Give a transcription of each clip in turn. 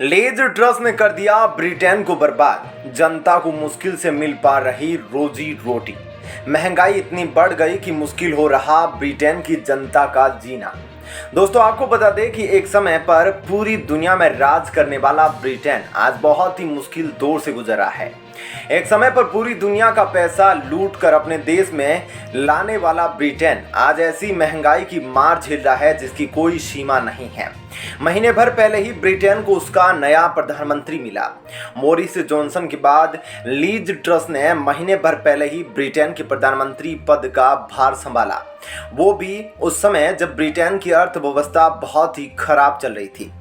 Lease trust ने कर दिया ब्रिटेन को बर्बाद। जनता को मुश्किल से मिल पा रही रोजी रोटी। महंगाई इतनी बढ़ गई कि मुश्किल हो रहा ब्रिटेन की जनता का जीना। दोस्तों, आपको बता दें कि एक समय पर पूरी दुनिया में राज करने वाला ब्रिटेन आज बहुत ही मुश्किल दौर से गुजर रहा है। एक समय पर पूरी दुनिया का पैसा लूट कर अपने देश में लाने वाला ब्रिटेन आज ऐसी महंगाई की मार झेल रहा है जिसकी कोई सीमा नहीं है। महीने भर पहले ही ब्रिटेन को उसका नया प्रधानमंत्री मिला। बोरिस जॉनसन के बाद लीज ट्रस ने महीने भर पहले ही ब्रिटेन के प्रधानमंत्री पद का भार संभाला, वो भी उस समय जब ब्रिटेन की अर्थव्यवस्था बहुत ही खराब चल रही थी।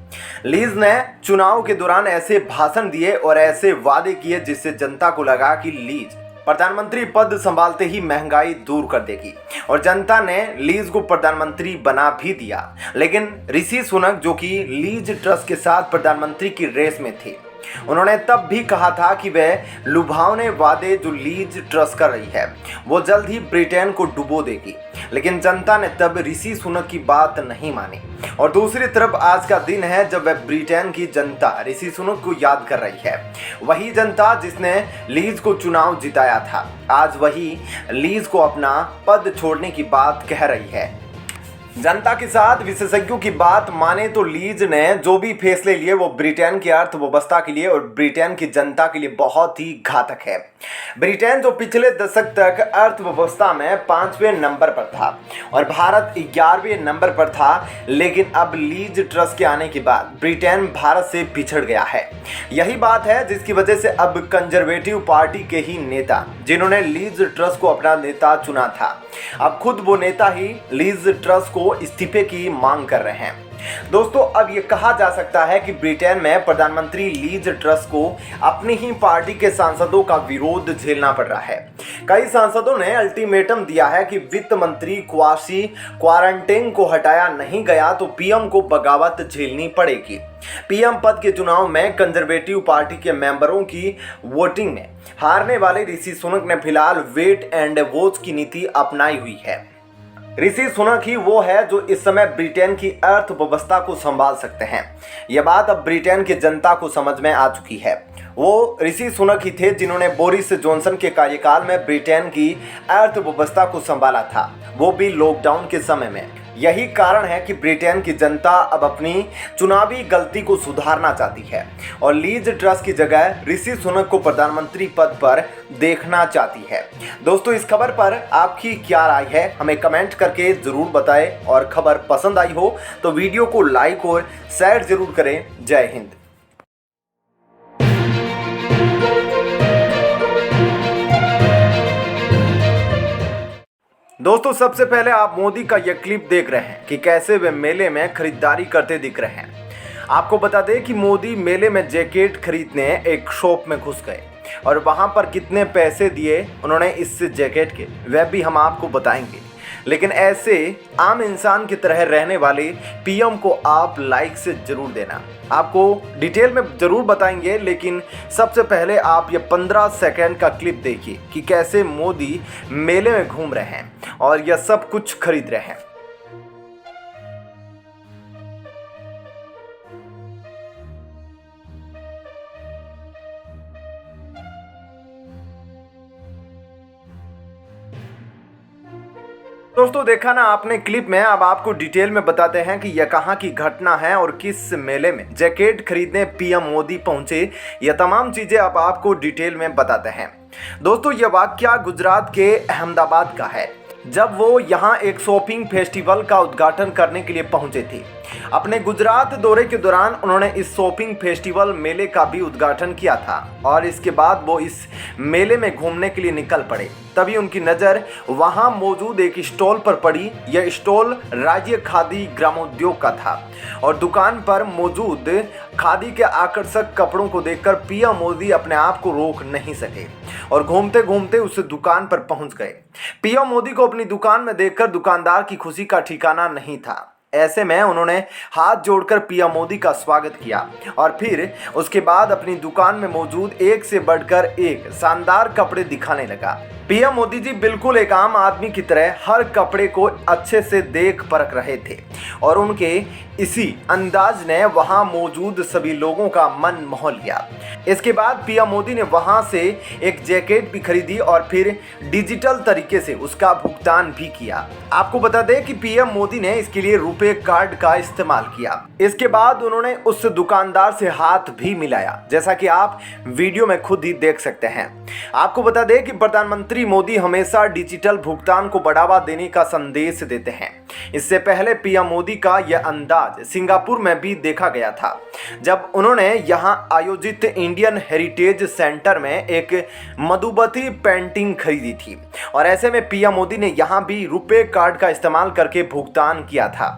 लीज ने चुनाव के दौरान ऐसे भाषण दिए और ऐसे वादे किए जिससे जनता को लगा कि लीज प्रधानमंत्री पद संभालते ही महंगाई दूर कर देगी, और जनता ने लीज को प्रधानमंत्री बना भी दिया। लेकिन ऋषि सुनक, जो कि लीज ट्रस के साथ प्रधानमंत्री की रेस में थे, उन्होंने तब भी कहा था कि वह लुभावने वादे जो लीज ट्रस कर रही है वो जल्द ही ब्रिटेन को डुबो देगी। लेकिन जनता ने तब ऋषि सुनक की बात नहीं मानी। और दूसरी तरफ आज का दिन है जब वह ब्रिटेन की जनता ऋषि सुनक को याद कर रही है। वही जनता जिसने लीज को चुनाव जिताया था, आज वही लीज को अपना पद छोड़ने की बात कह रही है। जनता के साथ विशेषज्ञों की बात माने तो लीज ने जो भी फैसले लिए वो ब्रिटेन की अर्थव्यवस्था के लिए और ब्रिटेन की जनता के लिए बहुत ही घातक है। ब्रिटेन जो पिछले दशक तक अर्थव्यवस्था में 5वें नंबर पर था और भारत 11वें नंबर पर था, लेकिन अब लीज ट्रस के आने के बाद ब्रिटेन भारत से पिछड़ गया है। यही बात है जिसकी वजह से अब कंजर्वेटिव पार्टी के ही नेता, जिन्होंने लीज ट्रस को अपना नेता चुना था, अब खुद वो नेता ही लीज ट्रस को इस्तीफे की मांग कर रहे हैं। दोस्तों, अब ये कहा जा सकता है कि ब्रिटेन में प्रधानमंत्री लीज ट्रस को अपनी ही पार्टी के सांसदों का विरोध झेलना पड़ रहा है। कई सांसदों ने अल्टीमेटम दिया है कि वित्त मंत्री क्वासी क्वारंटाइन को हटाया नहीं गया तो पीएम को बगावत झेलनी पड़ेगी। पीएम पद के चुनाव में कंजर्वेटिव पार्टी के मेंबरों की वोटिंग में हारने वाले ऋषि सुनक ने फिलहाल वेट एंड वॉच की नीति अपनाई हुई है। ऋषि सुनक ही वो है जो इस समय ब्रिटेन की अर्थव्यवस्था को संभाल सकते हैं। यह बात अब ब्रिटेन की जनता को समझ में आ चुकी है। वो ऋषि सुनक ही थे जिन्होंने बोरिस जॉनसन के कार्यकाल में ब्रिटेन की अर्थव्यवस्था को संभाला था, वो भी लॉकडाउन के समय में। यही कारण है कि ब्रिटेन की जनता अब अपनी चुनावी गलती को सुधारना चाहती है और लीज ट्रस की जगह ऋषि सुनक को प्रधानमंत्री पद पर देखना चाहती है। दोस्तों, इस खबर पर आपकी क्या राय है, हमें कमेंट करके जरूर बताएं। और खबर पसंद आई हो तो वीडियो को लाइक और शेयर जरूर करें। जय हिंद। दोस्तों, सबसे पहले आप मोदी का यह क्लिप देख रहे हैं कि कैसे वे मेले में खरीदारी करते दिख रहे हैं। आपको बता दें कि मोदी मेले में जैकेट खरीदने एक शॉप में घुस गए और वहां पर कितने पैसे दिए उन्होंने इस जैकेट के, वह भी हम आपको बताएंगे। लेकिन ऐसे आम इंसान की तरह रहने वाले पीएम को आप लाइक से जरूर देना। आपको डिटेल में जरूर बताएंगे, लेकिन सबसे पहले आप ये 15 सेकंड का क्लिप देखिए कि कैसे मोदी मेले में घूम रहे हैं और यह सब कुछ खरीद रहे हैं। दोस्तों, देखा ना आपने क्लिप में। अब आपको डिटेल में बताते हैं कि यह कहां की घटना है और किस मेले में जैकेट खरीदने पीएम मोदी पहुंचे। यह तमाम चीजें अब आपको डिटेल में बताते हैं। दोस्तों, यह वाकया गुजरात के अहमदाबाद का है, जब वो यहाँ एक शॉपिंग फेस्टिवल का उद्घाटन करने के लिए पहुंचे थे। अपने गुजरात दौरे के दौरान उन्होंने इस शॉपिंग फेस्टिवल मेले का भी उद्घाटन किया था और इसके बाद वो इस मेले में घूमने के लिए निकल पड़े। तभी उनकी नज़र वहां मौजूद एक स्टॉल पर पड़ी। यह स्टॉल राज्य खादी ग्रामोद्योग का था और दुकान पर मौजूद खादी के आकर्षक कपड़ों को देखकर पीएम मोदी अपने आप को रोक नहीं सके और घूमते घूमते उस दुकान पर पहुंच गए। पीएम मोदी को अपनी दुकान में देखकर दुकानदार की खुशी का ठिकाना नहीं था। ऐसे में उन्होंने हाथ जोड़कर पीएम मोदी का स्वागत किया और फिर उसके बाद अपनी दुकान में मौजूद एक से बढ़कर एक शानदार कपड़े दिखाने लगा। पीएम मोदी जी बिल्कुल एक आम आदमी की तरह हर कपड़े को अच्छे से देख परख रहे थे और उनके इसी अंदाज ने वहां मौजूद सभी लोगों का मन मोह लिया। इसके बाद पीएम मोदी ने वहां से एक जैकेट भी खरीदी और फिर डिजिटल तरीके से उसका भुगतान भी किया। आपको बता दें कि पीएम मोदी ने इसके लिए रुपए कार्ड का इस्तेमाल किया। इसके बाद उन्होंने उस दुकानदार से हाथ भी मिलाया, जैसा कि आप वीडियो में खुद ही देख सकते हैं। आपको बता दें कि प्रधानमंत्री मोदी हमेशा डिजिटल भुगतान को बढ़ावा देने का संदेश देते हैं। इससे पहले पीएम मोदी का यह अंदाज सिंगापुर में भी देखा गया था, जब उन्होंने यहां आयोजित इंडियन हेरिटेज सेंटर में एक मधुबती पेंटिंग खरीदी थी और ऐसे में पीएम मोदी ने यहां भी रुपए कार्ड का इस्तेमाल करके भुगतान किया था।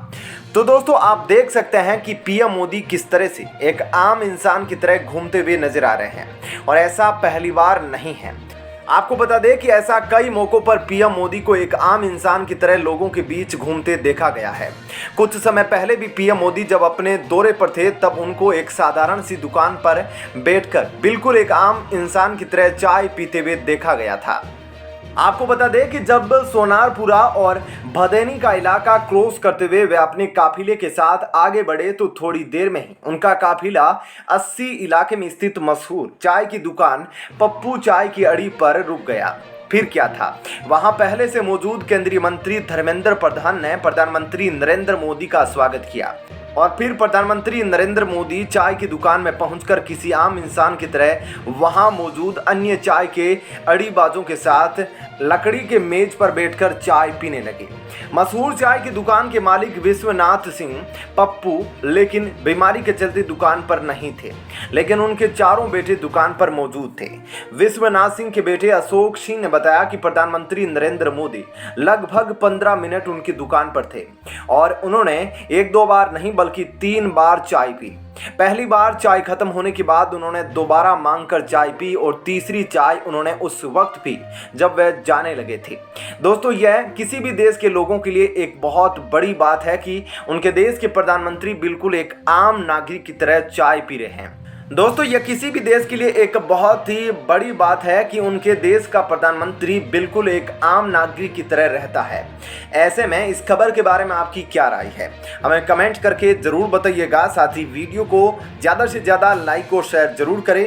तो दोस्तों, आप देख सकते हैं कि पीएम मोदी किस तरह से एक आम इंसान की तरह घूमते हुए नजर आ रहे हैं और ऐसा पहली बार नहीं है। आपको बता दें कि ऐसा कई मौकों पर पीएम मोदी को एक आम इंसान की तरह लोगों के बीच घूमते देखा गया है। कुछ समय पहले भी पीएम मोदी जब अपने दौरे पर थे तब उनको एक साधारण सी दुकान पर बैठकर बिल्कुल एक आम इंसान की तरह चाय पीते हुए देखा गया था। आपको बता दें कि जब सोनारपुरा और भदैनी का इलाका क्रॉस करते हुए वे अपने काफिले के साथ आगे बढ़े तो थोड़ी देर में ही उनका काफिला 80 इलाके में स्थित मशहूर चाय की दुकान पप्पू चाय की अड़ी पर रुक गया। फिर क्या था, वहां पहले से मौजूद केंद्रीय मंत्री धर्मेंद्र प्रधान ने प्रधानमंत्री नरेंद्र मोदी का स्वागत किया और फिर प्रधानमंत्री नरेंद्र मोदी चाय की दुकान में पहुंचकर किसी आम इंसान की तरह वहां मौजूद अन्य चाय के अड़ीबाजों के साथ लकड़ी के मेज पर बैठकर चाय पीने लगे। मशहूर चाय की दुकान के मालिक विश्वनाथ सिंह पप्पू लेकिन बीमारी के चलते दुकान पर नहीं थे, लेकिन उनके चारों बेटे दुकान पर मौजूद थे। विश्वनाथ सिंह के बेटे अशोक सिंह ने बताया कि प्रधानमंत्री नरेंद्र मोदी लगभग 15 मिनट उनकी दुकान पर थे और उन्होंने एक दो बार नहीं बल्कि 3 बार चाय पी। पहली बार चाय खत्म होने के बाद उन्होंने दोबारा मांगकर चाय पी और तीसरी चाय उन्होंने उस वक्त पी जब वह जाने लगे थे। दोस्तों, यह किसी भी देश के लोगों के लिए एक बहुत बड़ी बात है कि उनके देश के प्रधानमंत्री बिल्कुल एक आम नागरिक की तरह चाय पी रहे हैं। दोस्तों, यह किसी भी देश के लिए एक बहुत ही बड़ी बात है कि उनके देश का प्रधानमंत्री बिल्कुल एक आम नागरिक की तरह रहता है। ऐसे में इस खबर के बारे में आपकी क्या राय है, हमें कमेंट करके जरूर बताइएगा। साथ ही वीडियो को ज़्यादा से ज़्यादा लाइक और शेयर जरूर करें